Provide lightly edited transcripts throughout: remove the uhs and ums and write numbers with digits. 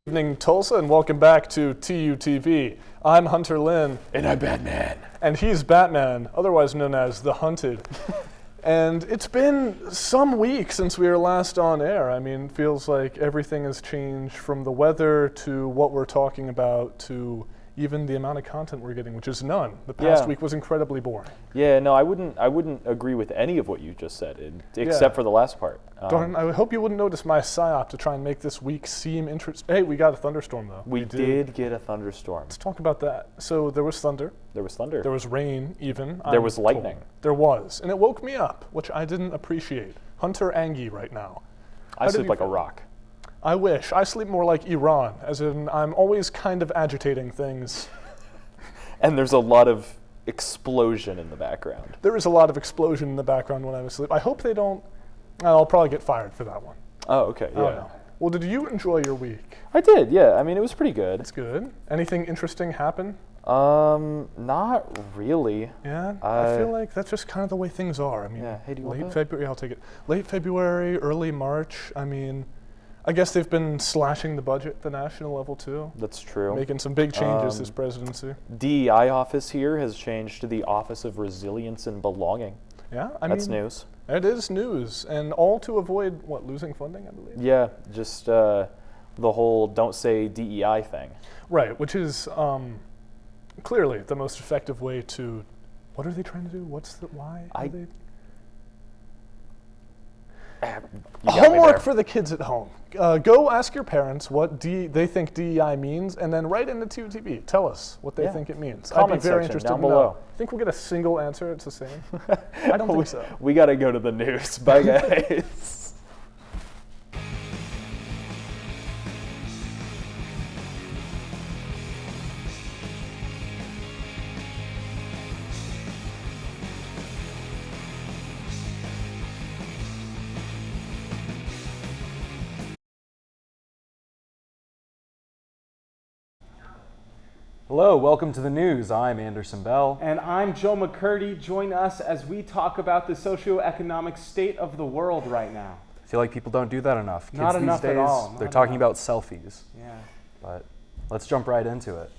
Evening, Tulsa, and welcome back to TUTV. I'm Hunter Lynn. And I'm Batman. And he's Batman, otherwise known as the Hunted. And it's been some weeks since we were last on air. I mean, it feels like everything has changed from the weather to what we're talking about to even the amount of content we're getting, which is none. The past week was incredibly boring. Yeah, no, I wouldn't agree with any of what you just said, except for the last part. I hope you wouldn't notice my psyop to try and make this week seem interesting. Hey, we got a thunderstorm, though. We did get a thunderstorm. Let's talk about that. So there was thunder. There was thunder. There was rain, even. There was lightning. There was. And it woke me up, which I didn't appreciate. Hunter Angie right now. I sleep like a rock. I wish. I sleep more like Iran, as in I'm always kind of agitating things. And there's a lot of explosion in the background. There is a lot of explosion in the background when I'm asleep. I hope they don't. I'll probably get fired for that one. Oh, okay, yeah. I don't know. Well, did you enjoy your week? I did, yeah. I mean, it was pretty good. It's good. Anything interesting happen? Not really. Yeah? I feel like that's just kind of the way things are. I mean, yeah. Hey, do you want late that? February, I'll take it. Late February, early March, I mean, I guess they've been slashing the budget at the national level too. That's true. Making some big changes this presidency. DEI office here has changed to the Office of Resilience and Belonging. Yeah, That's news. It is news, and all to avoid, losing funding, I believe? Yeah, just the whole don't say DEI thing. Right, which is clearly the most effective way to, what are they trying to do? Why? Homework for the kids at home. Go ask your parents what they think DEI means, and then write into TUTV. Tell us what they think it means. Comment I'd be very section interested down to know. below. Think we'll get a single answer it's the same? I don't think so. We got to go to the news. Bye, guys. Hello, welcome to the news. I'm Anderson Bell. And I'm Joe McCurdy. Join us as we talk about the socioeconomic state of the world right now. I feel like people don't do that enough. Kids Not these enough days, at all. They're talking about selfies. Yeah. But let's jump right into it.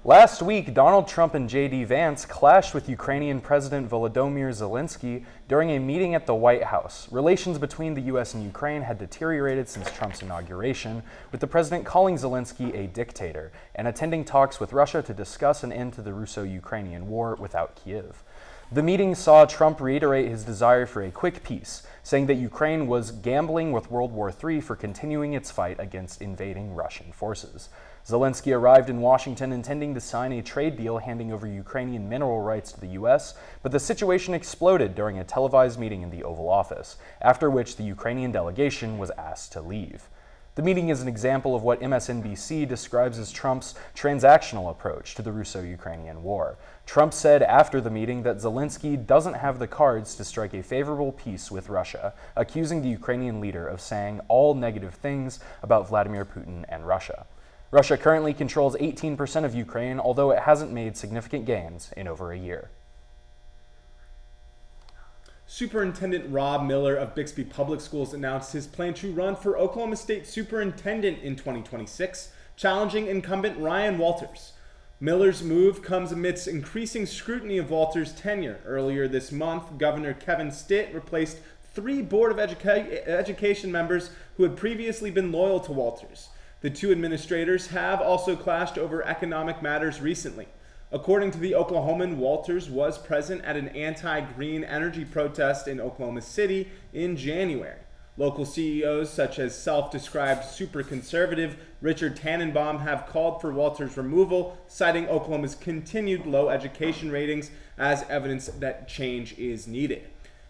Last week, Donald Trump and J.D. Vance clashed with Ukrainian President Volodymyr Zelensky during a meeting at the White House. Relations between the U.S. and Ukraine had deteriorated since Trump's inauguration, with the president calling Zelensky a dictator and attending talks with Russia to discuss an end to the Russo-Ukrainian war without Kyiv. The meeting saw Trump reiterate his desire for a quick peace, saying that Ukraine was gambling with World War III for continuing its fight against invading Russian forces. Zelensky arrived in Washington intending to sign a trade deal handing over Ukrainian mineral rights to the U.S., but the situation exploded during a televised meeting in the Oval Office, after which the Ukrainian delegation was asked to leave. The meeting is an example of what MSNBC describes as Trump's transactional approach to the Russo-Ukrainian war. Trump said after the meeting that Zelensky doesn't have the cards to strike a favorable peace with Russia, accusing the Ukrainian leader of saying all negative things about Vladimir Putin and Russia. Russia currently controls 18% of Ukraine, although it hasn't made significant gains in over a year. Superintendent Rob Miller of Bixby Public Schools announced his plan to run for Oklahoma State Superintendent in 2026, challenging incumbent Ryan Walters. Miller's move comes amidst increasing scrutiny of Walters' tenure. Earlier this month, Governor Kevin Stitt replaced 3 Board of Education members who had previously been loyal to Walters. The two administrators have also clashed over economic matters recently. According to the Oklahoman, Walters was present at an anti-green energy protest in Oklahoma City in January. Local CEOs such as self-described super conservative Richard Tannenbaum have called for Walters' removal, citing Oklahoma's continued low education ratings as evidence that change is needed.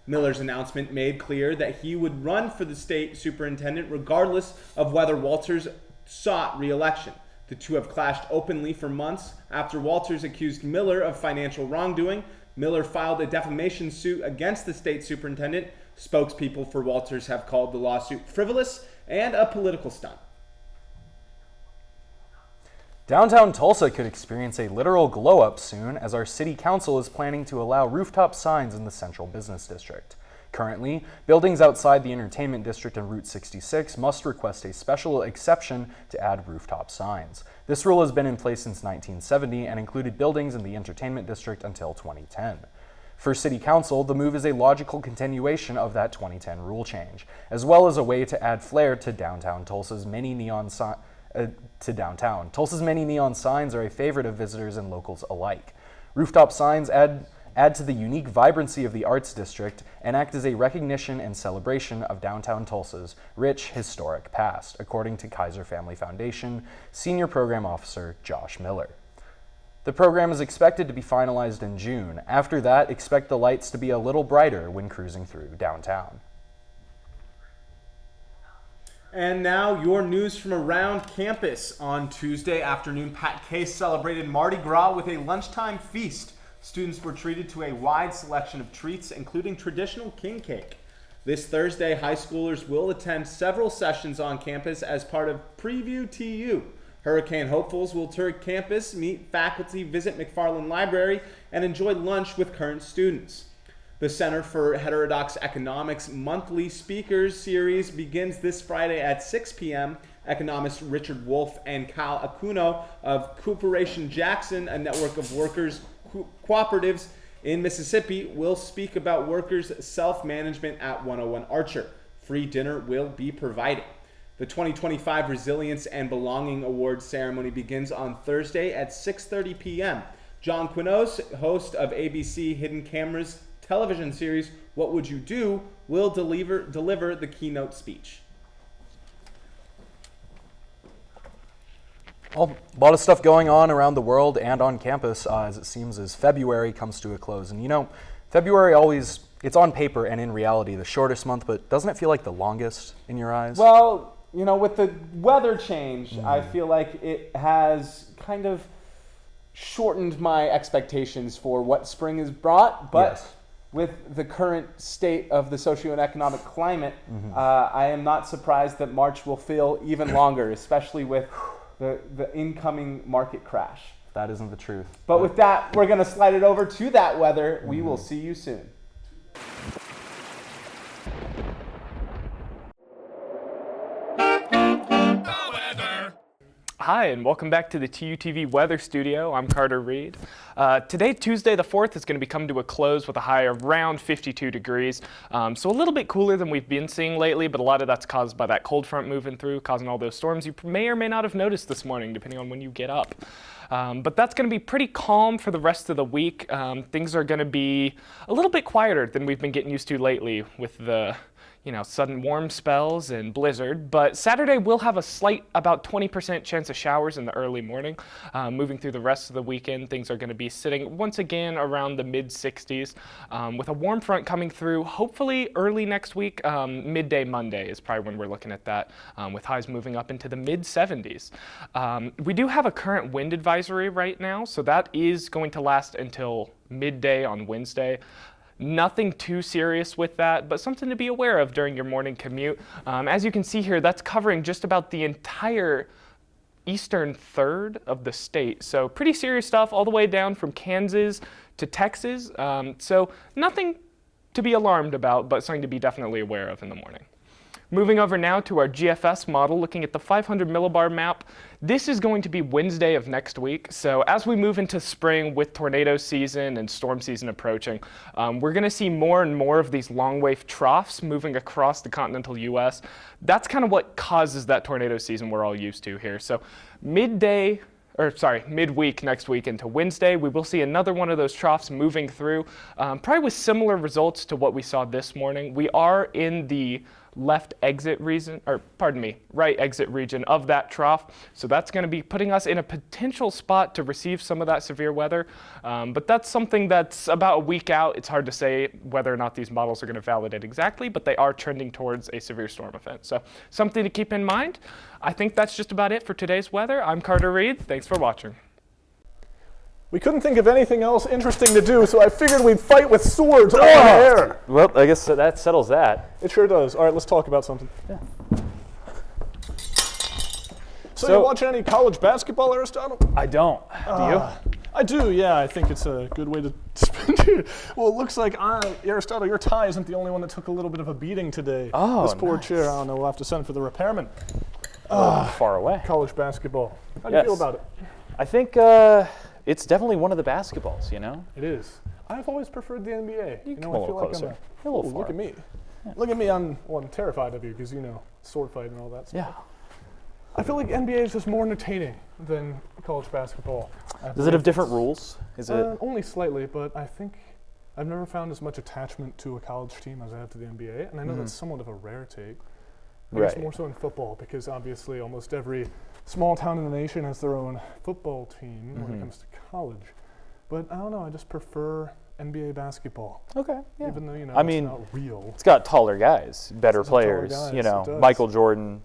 Miller's announcement made clear that he would run for the state superintendent regardless of whether Walters sought re-election. The two have clashed openly for months after Walters accused Miller of financial wrongdoing. Miller filed a defamation suit against the state superintendent. Spokespeople for Walters have called the lawsuit frivolous and a political stunt. Downtown Tulsa could experience a literal glow-up soon, as our city council is planning to allow rooftop signs in the central business district. Currently, buildings outside the entertainment district and Route 66 must request a special exception to add rooftop signs. This rule has been in place since 1970 and included buildings in the entertainment district until 2010. For City Council, the move is a logical continuation of that 2010 rule change, as well as a way to add flair to downtown Tulsa's many neon signs. Tulsa's many neon signs are a favorite of visitors and locals alike. Rooftop signs add to the unique vibrancy of the arts district and act as a recognition and celebration of downtown Tulsa's rich historic past, according to Kaiser Family Foundation Senior Program Officer Josh Miller. The program is expected to be finalized in June. After that, expect the lights to be a little brighter when cruising through downtown. And now your news from around campus. On Tuesday afternoon, Pat Case celebrated Mardi Gras with a lunchtime feast. Students were treated to a wide selection of treats, including traditional king cake. This Thursday, high schoolers will attend several sessions on campus as part of Preview TU. Hurricane hopefuls will tour campus, meet faculty, visit McFarland Library, and enjoy lunch with current students. The Center for Heterodox Economics monthly speakers series begins this Friday at 6 p.m. Economists Richard Wolff and Kyle Akuno of Cooperation Jackson, a network of workers cooperatives in Mississippi, will speak about workers' self-management at 101 Archer. Free dinner will be provided. The 2025 Resilience and Belonging Awards ceremony begins on Thursday at 6:30 p.m. John Quinos, host of ABC Hidden Cameras television series What Would You Do, will deliver the keynote speech. Well, a lot of stuff going on around the world and on campus as it seems as February comes to a close. And you know, February always, it's on paper and in reality the shortest month, but doesn't it feel like the longest in your eyes? Well, you know, with the weather change, I feel like it has kind of shortened my expectations for what spring has brought, but Yes. with the current state of the socioeconomic climate, I am not surprised that March will feel even longer, especially with the incoming market crash. That isn't the truth. But with that, we're going to slide it over to that weather. We will see you soon. Hi, and welcome back to the TUTV Weather Studio. I'm Carter Reed. Today, Tuesday the 4th, is going to be coming to a close with a high of around 52 degrees. So a little bit cooler than we've been seeing lately, but a lot of that's caused by that cold front moving through, causing all those storms you may or may not have noticed this morning, depending on when you get up. But that's going to be pretty calm for the rest of the week. Things are going to be a little bit quieter than we've been getting used to lately with the sudden warm spells and blizzard, but Saturday will have a slight, about 20% chance of showers in the early morning. Moving through the rest of the weekend, things are going to be sitting once again around the mid-60s, with a warm front coming through hopefully early next week. Midday Monday is probably when we're looking at that, with highs moving up into the mid-70s. We do have a current wind advisory right now, so that is going to last until midday on Wednesday. Nothing too serious with that, but something to be aware of during your morning commute. As you can see here, that's covering just about the entire eastern third of the state. So pretty serious stuff all the way down from Kansas to Texas. So nothing to be alarmed about, but something to be definitely aware of in the morning. Moving over now to our GFS model, looking at the 500 millibar map. This is going to be Wednesday of next week. So as we move into spring with tornado season and storm season approaching, we're going to see more and more of these long wave troughs moving across the continental U.S. That's kind of what causes that tornado season we're all used to here. So midweek next week into Wednesday, we will see another one of those troughs moving through, probably with similar results to what we saw this morning. We are in the right exit region of that trough. So that's going to be putting us in a potential spot to receive some of that severe weather. But that's something that's about a week out. It's hard to say whether or not these models are going to validate exactly, but they are trending towards a severe storm event. So something to keep in mind. I think that's just about it for today's weather. I'm Carter Reed. Thanks for watching. We couldn't think of anything else interesting to do, so I figured we'd fight with swords on the air. Well, I guess that settles that. It sure does. All right, let's talk about something. Yeah. So you watching any college basketball, Aristotle? I don't. Do you? I do, yeah. I think it's a good way to spend Dude, well, it looks like Aristotle, your tie isn't the only one that took a little bit of a beating today. Oh, this poor nice. chair, I don't know, we'll have to send for the repairman. Far away. College basketball. How do you feel Yes. about it? I think it's definitely one of the basketballs, you know? It is. I've always preferred the NBA. You know, come I a little feel like closer. I'm You're a little look far. at me. Look at me, I'm terrified of you because, you know, sword fight and all that stuff. Yeah. I feel like NBA is just more entertaining than college basketball. Does it have different rules? Is it? Only slightly, but I think I've never found as much attachment to a college team as I have to the NBA, and I know that's somewhat of a rare take. I guess Right. more so in football, because obviously almost every small town in the nation has their own football team when it comes to college. But I don't know, I just prefer NBA basketball, Okay. Yeah. even though, you know, I it's mean, not real. It's got taller guys, better It's got taller players. guys, You it know, does. Michael Jordan,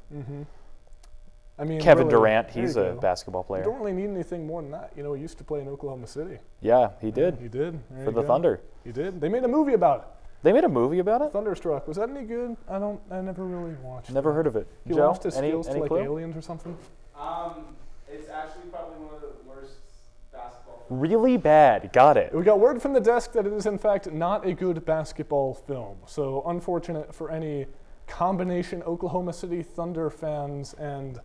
I mean, Kevin really, Durant. there He's you a go. basketball You player. don't really need anything more than that. You know, he used to play in Oklahoma City. Yeah, he did He did. There for you the go. Thunder. He did. They made a movie about it. They made a movie about it. Thunderstruck. Was that any good? I never really watched. Never heard of it. He Joe, lost his skills to like clue? aliens or something. It's actually probably one of the worst basketball. Really bad. Got it. We got word from the desk that it is in fact not a good basketball film. So unfortunate for any combination Oklahoma City Thunder fans and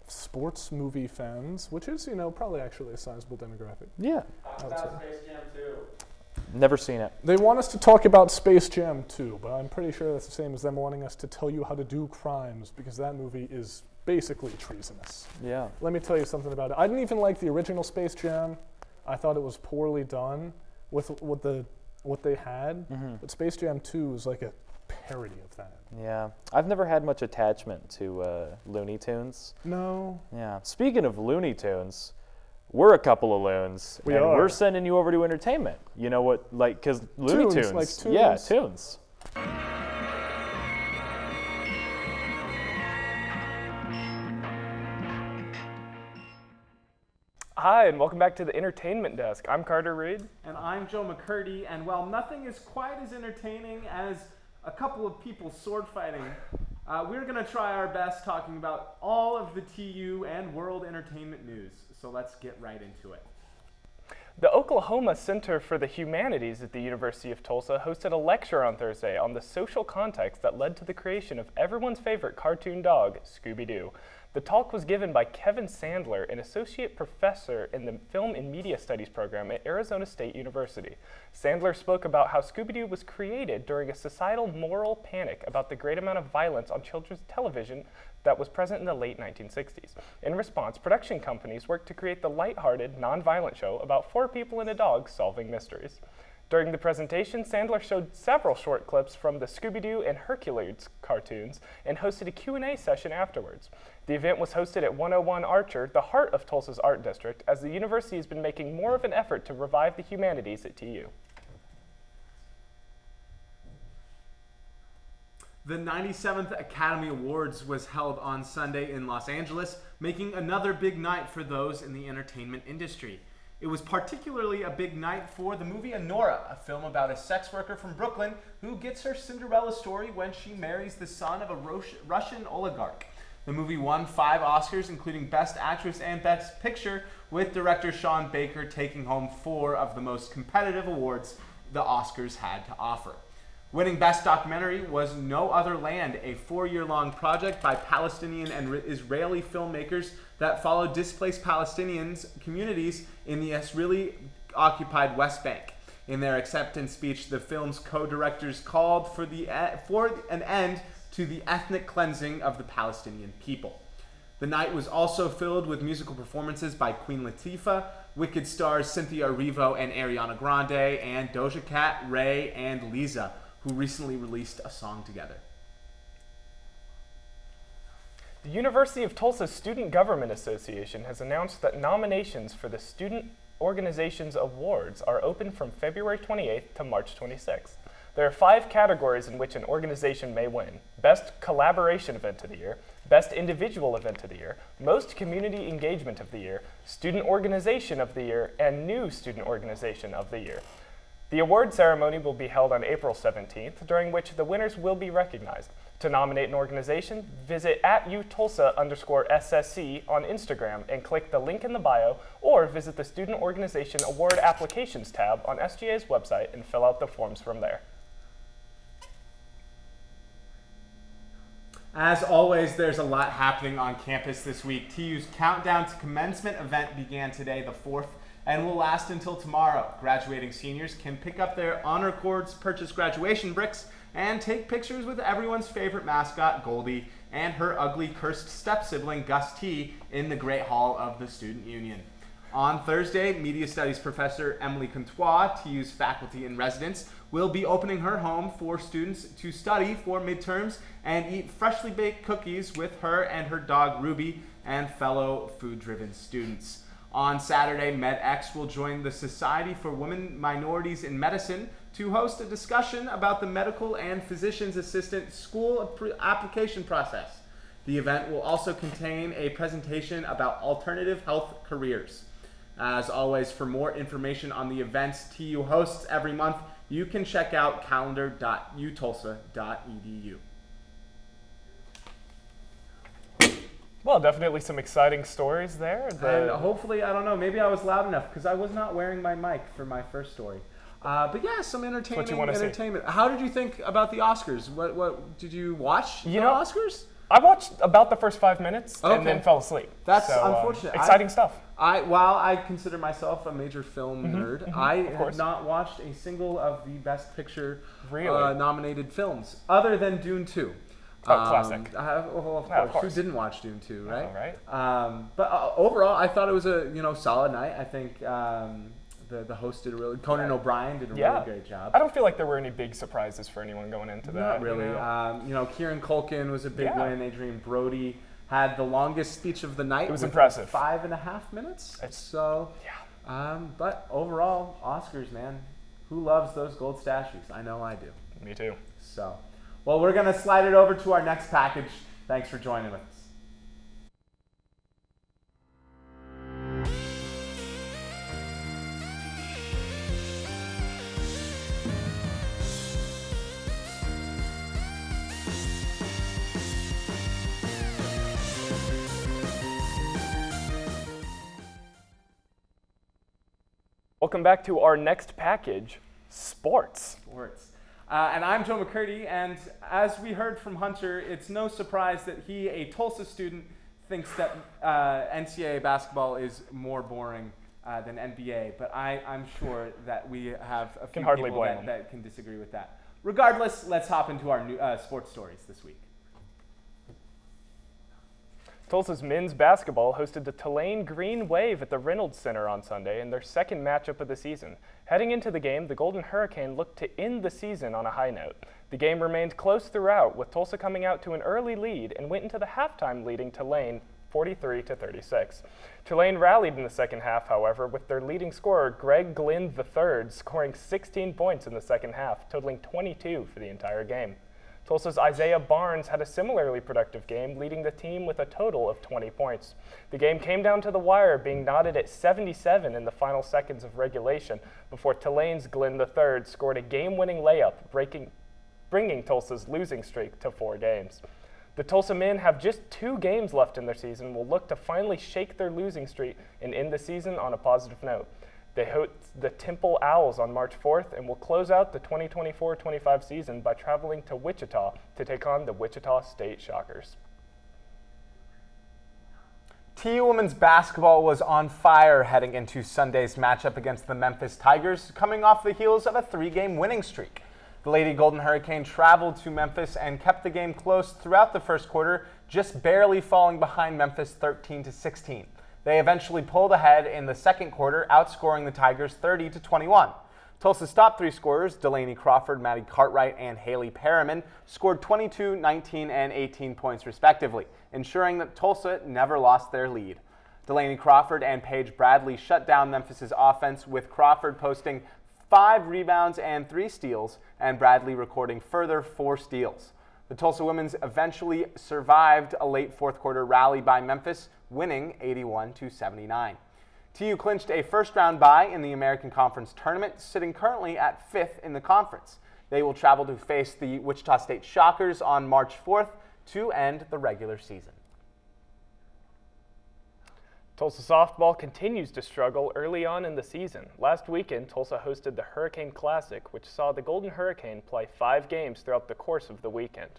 sports movie fans, which is, you know, probably actually a sizable demographic. Yeah. I would say. Space Jam 2. Never seen it. They want us to talk about Space Jam 2, but I'm pretty sure that's the same as them wanting us to tell you how to do crimes, because that movie is basically treasonous. Yeah. Let me tell you something about it. I didn't even like the original Space Jam. I thought it was poorly done with what they had. But Space Jam 2 is like a parody of that. Yeah. I've never had much attachment to Looney Tunes. No. Yeah. Speaking of Looney Tunes, we're a couple of loons, We and are. we're sending you over to entertainment. You know what? Like, because Looney Tunes, Tunes. like tunes. Yeah, tunes. Hi, and welcome back to the Entertainment Desk. I'm Carter Reed. And I'm Joe McCurdy, and while nothing is quite as entertaining as a couple of people sword fighting, we're going to try our best talking about all of the TU and world entertainment news. So let's get right into it. The Oklahoma Center for the Humanities at the University of Tulsa hosted a lecture on Thursday on the social context that led to the creation of everyone's favorite cartoon dog, Scooby-Doo. The talk was given by Kevin Sandler, an associate professor in the Film and Media Studies program at Arizona State University. Sandler spoke about how Scooby-Doo was created during a societal moral panic about the great amount of violence on children's television that was present in the late 1960s. In response, production companies worked to create the lighthearted, non-violent show about 4 people and a dog solving mysteries. During the presentation, Sandler showed several short clips from the Scooby-Doo and Hercules cartoons and hosted a Q&A session afterwards. The event was hosted at 101 Archer, the heart of Tulsa's art district, as the university has been making more of an effort to revive the humanities at TU. The 97th Academy Awards was held on Sunday in Los Angeles, making another big night for those in the entertainment industry. It was particularly a big night for the movie Anora, a film about a sex worker from Brooklyn who gets her Cinderella story when she marries the son of a Russian oligarch. The movie won 5 Oscars, including Best Actress and Best Picture, with director Sean Baker taking home 4 of the most competitive awards the Oscars had to offer. Winning Best Documentary was No Other Land, a 4-year-long project by Palestinian and Israeli filmmakers that followed displaced Palestinians communities in the Israeli-occupied West Bank. In their acceptance speech, the film's co-directors called for an end to the ethnic cleansing of the Palestinian people. The night was also filled with musical performances by Queen Latifah, Wicked stars Cynthia Erivo and Ariana Grande, and Doja Cat, Ray, and Lisa, who recently released a song together. The University of Tulsa Student Government Association has announced that nominations for the Student Organizations Awards are open from February 28th to March 26th. There are 5 categories in which an organization may win: Best Collaboration Event of the Year, Best Individual Event of the Year, Most Community Engagement of the Year, Student Organization of the Year, and New Student Organization of the Year. The award ceremony will be held on April 17th, during which the winners will be recognized. To nominate an organization, visit @utulsa_SSC on Instagram and click the link in the bio, or visit the Student Organization Award Applications tab on SGA's website and fill out the forms from there. As always, there's a lot happening on campus this week. TU's Countdown to Commencement event began today, the 4th, and will last until tomorrow. Graduating seniors can pick up their honor cords, purchase graduation bricks, and take pictures with everyone's favorite mascot, Goldie, and her ugly cursed step-sibling, Gus T, in the Great Hall of the Student Union. On Thursday, Media Studies professor Emily Contois, TU's faculty in residence, will be opening her home for students to study for midterms and eat freshly baked cookies with her and her dog Ruby and fellow food-driven students. On Saturday, MedX will join the Society for Women Minorities in Medicine to host a discussion about the medical and physician's assistant school application process. The event will also contain a presentation about alternative health careers. As always, for more information on the events TU hosts every month, you can check out calendar.utulsa.edu. Well, definitely some exciting stories there. And hopefully, I don't know, maybe I was loud enough because I was not wearing my mic for my first story. But yeah, some entertainment. How did you think about the Oscars? What did you watch? The Oscars? I watched about the first 5 minutes and then fell asleep. That's unfortunate. Exciting stuff. While I consider myself a major film nerd, I have not watched a single of the Best Picture nominated films other than Dune 2. Classic. Of course. Who didn't watch Dune 2, right? Right. But overall, I thought it was a solid night. I think the host did Conan O'Brien did a really great job. I don't feel like there were any big surprises for anyone going into that. Not really. Kieran Culkin was a big win. Adrian Brody had the longest speech of the night. It was impressive. 5.5 minutes. But overall, Oscars, man. Who loves those gold statues? I know I do. Me too. So, well, we're going to slide it over to our next package. Thanks for joining with us. Welcome back to our next package, sports. And I'm Joe McCurdy, and as we heard from Hunter, it's no surprise that he, a Tulsa student, thinks that NCAA basketball is more boring than NBA, but I'm sure that we have a few people that can disagree with that. Regardless, let's hop into our new sports stories this week. Tulsa's men's basketball hosted the Tulane Green Wave at the Reynolds Center on Sunday in their second matchup of the season. Heading into the game, the Golden Hurricane looked to end the season on a high note. The game remained close throughout, with Tulsa coming out to an early lead and went into the halftime leading Tulane 43-36. Tulane rallied in the second half, however, with their leading scorer, Greg Glenn III, scoring 16 points in the second half, totaling 22 for the entire game. Tulsa's Isaiah Barnes had a similarly productive game, leading the team with a total of 20 points. The game came down to the wire, being knotted at 77 in the final seconds of regulation before Tulane's Glenn III scored a game-winning layup, bringing Tulsa's losing streak to 4 games. The Tulsa men have just 2 games left in their season and will look to finally shake their losing streak and end the season on a positive note. They host the Temple Owls on March 4th and will close out the 2024-25 season by traveling to Wichita to take on the Wichita State Shockers. TU women's basketball was on fire heading into Sunday's matchup against the Memphis Tigers, coming off the heels of a 3-game winning streak. The Lady Golden Hurricane traveled to Memphis and kept the game close throughout the first quarter, just barely falling behind Memphis 13-16. They eventually pulled ahead in the second quarter, outscoring the Tigers 30-21. Tulsa's top 3 scorers, Delaney Crawford, Maddie Cartwright, and Haley Perriman, scored 22, 19, and 18 points respectively, ensuring that Tulsa never lost their lead. Delaney Crawford and Paige Bradley shut down Memphis's offense, with Crawford posting 5 rebounds and 3 steals, and Bradley recording further 4 steals. The Tulsa women's eventually survived a late fourth quarter rally by Memphis, winning 81-79. TU clinched a first-round bye in the American Conference Tournament, sitting currently at 5th in the conference. They will travel to face the Wichita State Shockers on March 4th to end the regular season. Tulsa softball continues to struggle early on in the season. Last weekend, Tulsa hosted the Hurricane Classic, which saw the Golden Hurricane play 5 games throughout the course of the weekend.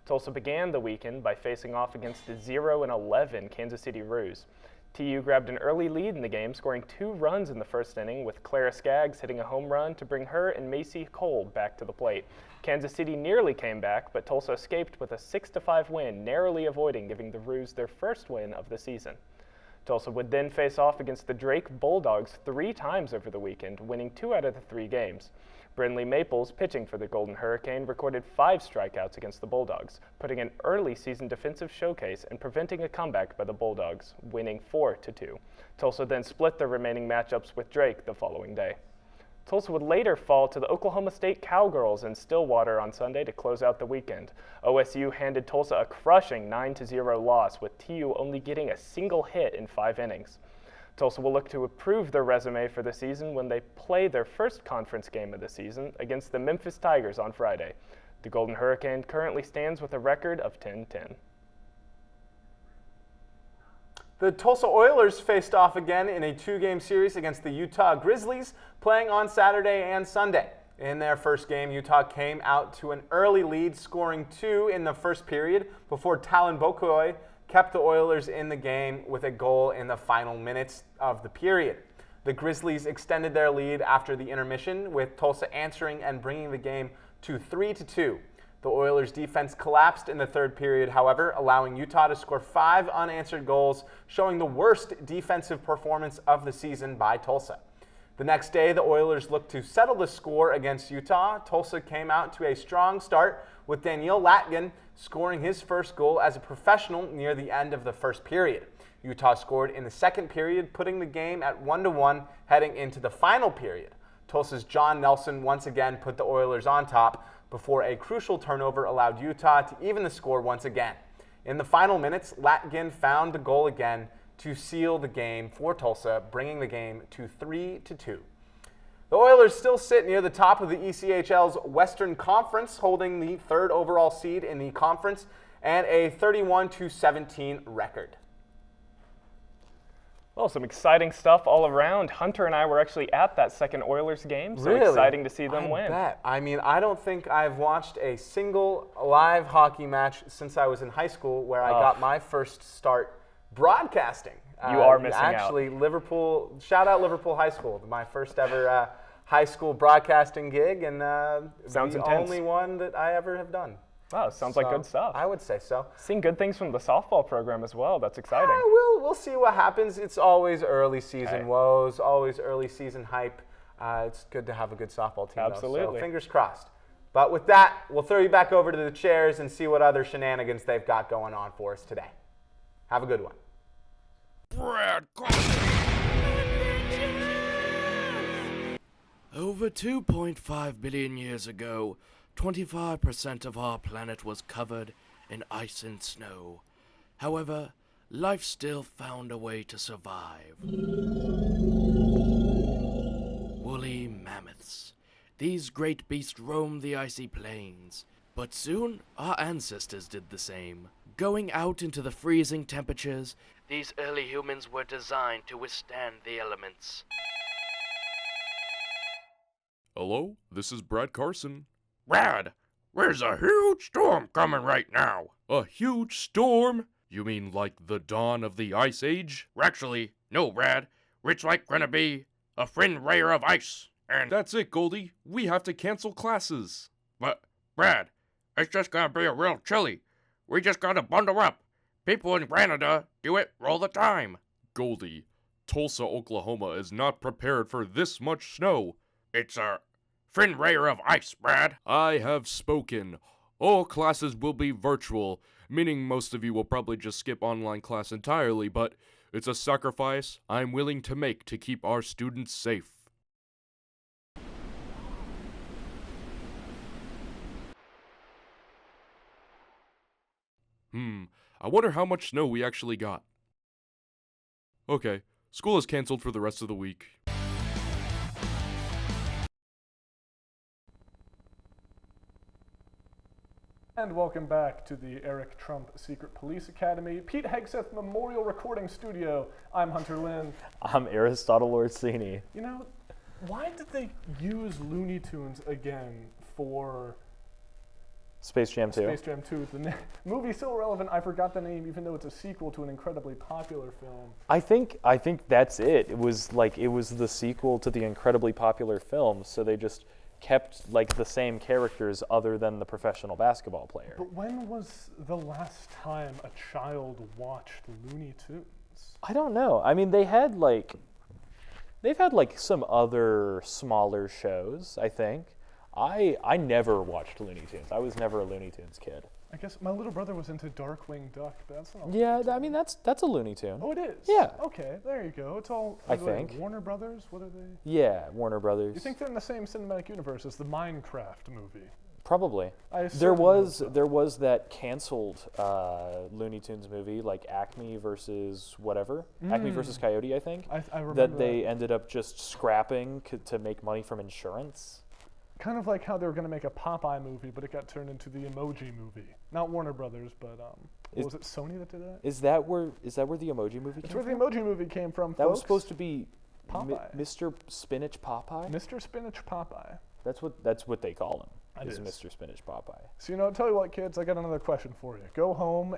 Tulsa began the weekend by facing off against the 0-11 Kansas City Roos. TU grabbed an early lead in the game, scoring 2 runs in the first inning, with Clara Skaggs hitting a home run to bring her and Macy Cole back to the plate. Kansas City nearly came back, but Tulsa escaped with a 6-5 win, narrowly avoiding giving the Roos their first win of the season. Tulsa would then face off against the Drake Bulldogs 3 times over the weekend, winning 2 out of the 3 games. Brindley Maples, pitching for the Golden Hurricane, recorded 5 strikeouts against the Bulldogs, putting an early season defensive showcase and preventing a comeback by the Bulldogs, winning 4-2. Tulsa then split the remaining matchups with Drake the following day. Tulsa would later fall to the Oklahoma State Cowgirls in Stillwater on Sunday to close out the weekend. OSU handed Tulsa a crushing 9-0 loss, with TU only getting a single hit in 5 innings. Tulsa will look to improve their resume for the season when they play their first conference game of the season against the Memphis Tigers on Friday. The Golden Hurricane currently stands with a record of 10-10. The Tulsa Oilers faced off again in a 2-game series against the Utah Grizzlies, playing on Saturday and Sunday. In their first game, Utah came out to an early lead, scoring 2 in the first period before Talon Bokoi kept the Oilers in the game with a goal in the final minutes of the period. The Grizzlies extended their lead after the intermission, with Tulsa answering and bringing the game to 3-2. The Oilers' defense collapsed in the third period, however, allowing Utah to score 5 unanswered goals, showing the worst defensive performance of the season by Tulsa. The next day, the Oilers looked to settle the score against Utah. Tulsa came out to a strong start, with Daniel Latgen scoring his first goal as a professional near the end of the first period. Utah scored in the second period, putting the game at 1-1 heading into the final period. Tulsa's John Nelson once again put the Oilers on top before a crucial turnover allowed Utah to even the score once again. In the final minutes, Latgen found the goal again to seal the game for Tulsa, bringing the game to 3-2. The Oilers still sit near the top of the ECHL's Western Conference, holding the 3rd overall seed in the conference and a 31-17 record. Well, some exciting stuff all around. Hunter and I were actually at that second Oilers game, so Really? exciting to see them I win. bet. I mean, I don't think I've watched a single live hockey match since I was in high school, where I got my first start broadcasting. You are missing out. Actually, Liverpool, shout out Liverpool High School, my first ever high school broadcasting gig, and Sounds the intense. only one that I ever have done. Wow, sounds like good stuff. I would say so. Seeing good things from the softball program as well. That's exciting. We'll see what happens. It's always early season woes, always early season hype. It's good to have a good softball team, Absolutely. though, so fingers crossed. But with that, we'll throw you back over to the chairs and see what other shenanigans they've got going on for us today. Have a good one. Brad Carson. Over 2.5 billion years ago, 25% of our planet was covered in ice and snow. However, life still found a way to survive. Woolly mammoths. These great beasts roamed the icy plains. But soon, our ancestors did the same. Going out into the freezing temperatures, these early humans were designed to withstand the elements. Hello, this is Brad Carson. Brad, there's a huge storm coming right now. A huge storm? You mean like the dawn of the Ice Age? Actually, no, Brad. It's like gonna be a thin layer of ice, and That's it, Goldie. We have to cancel classes. but Brad, it's just gonna be a real chilly. We just gotta bundle up. People in Canada do it all the time. Goldie, Tulsa, Oklahoma is not prepared for this much snow. It's a thin layer of ice, Brad. I have spoken. All classes will be virtual, meaning most of you will probably just skip online class entirely, but it's a sacrifice I'm willing to make to keep our students safe. I wonder how much snow we actually got. Okay, School is canceled for the rest of the week. And welcome back to the Eric Trump Secret Police Academy, Pete Hegseth Memorial Recording Studio. I'm Hunter Lynn. I'm Aristotle Orsini. You know, why did they use Looney Tunes again for Space Jam 2. Space Jam 2? The movie's so relevant, I forgot the name, even though it's a sequel to an incredibly popular film. I think that's it. It was the sequel to the incredibly popular film, so they just kept like the same characters other than the professional basketball player. But when was the last time a child watched Looney Tunes? I don't know. I mean, they've had some other smaller shows, I think. I never watched Looney Tunes. I was never a Looney Tunes kid. I guess my little brother was into Darkwing Duck, but that's not. Yeah, I mean that's a Looney Tune. Oh, it is? Yeah. Okay, there you go. It's all. I are they think. Warner Brothers? What are they? Yeah, Warner Brothers. You think they're in the same cinematic universe as the Minecraft movie? Probably. I assume There was so. there was that canceled Looney Tunes movie, like Acme versus whatever, Acme versus Coyote, I think. I remember that they ended up just scrapping to make money from insurance. Kind of like how they were going to make a Popeye movie, but it got turned into the Emoji Movie. Not Warner Brothers, but was it Sony that did that? Is that where the Emoji Movie That's came where from? the Emoji Movie came from, That was folks. supposed to be Popeye. Mr. Spinach Popeye. Mr. Spinach Popeye. That's what they call him. It Is is. Mr. Spinach Popeye. So, I'll tell you what, kids, I got another question for you. Go home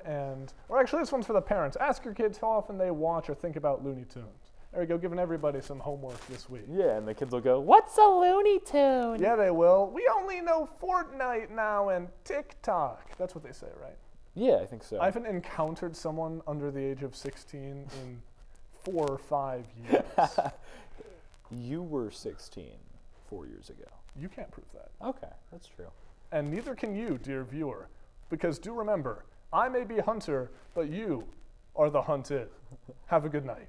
or actually this one's for the parents. Ask your kids how often they watch or think about Looney Tunes. There we go, giving everybody some homework this week. Yeah, and the kids will go, "What's a Looney Tune?" Yeah, they will. We only know Fortnite now and TikTok. That's what they say, right? Yeah, I think so. I haven't encountered someone under the age of 16 in 4 or 5 years. You were 16 4 years ago. You can't prove that. Okay, that's true. And neither can you, dear viewer. Because do remember, I may be Hunter, but you are the hunted. Have a good night.